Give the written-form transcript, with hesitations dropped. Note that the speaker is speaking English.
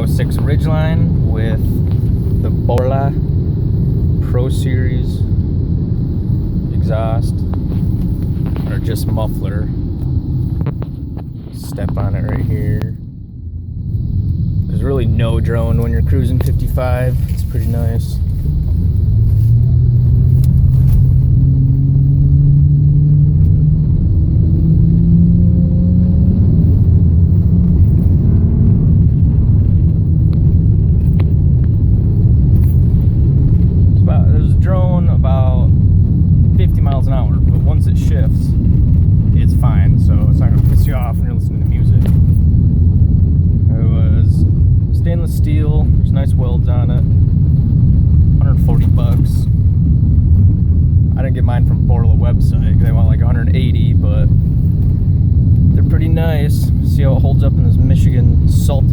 906 Ridgeline with the Borla Pro Series exhaust, or just muffler. Step on it right here. There's really no drone when you're cruising 55. It's pretty nice. There's a drone about 50 miles an hour, but once it shifts, it's fine, so it's not going to piss you off when you're listening to music. It was stainless steel, there's nice welds on it, $140. I didn't get mine from Borla website, they want like 180, but they're pretty nice. See how it holds up in this Michigan salt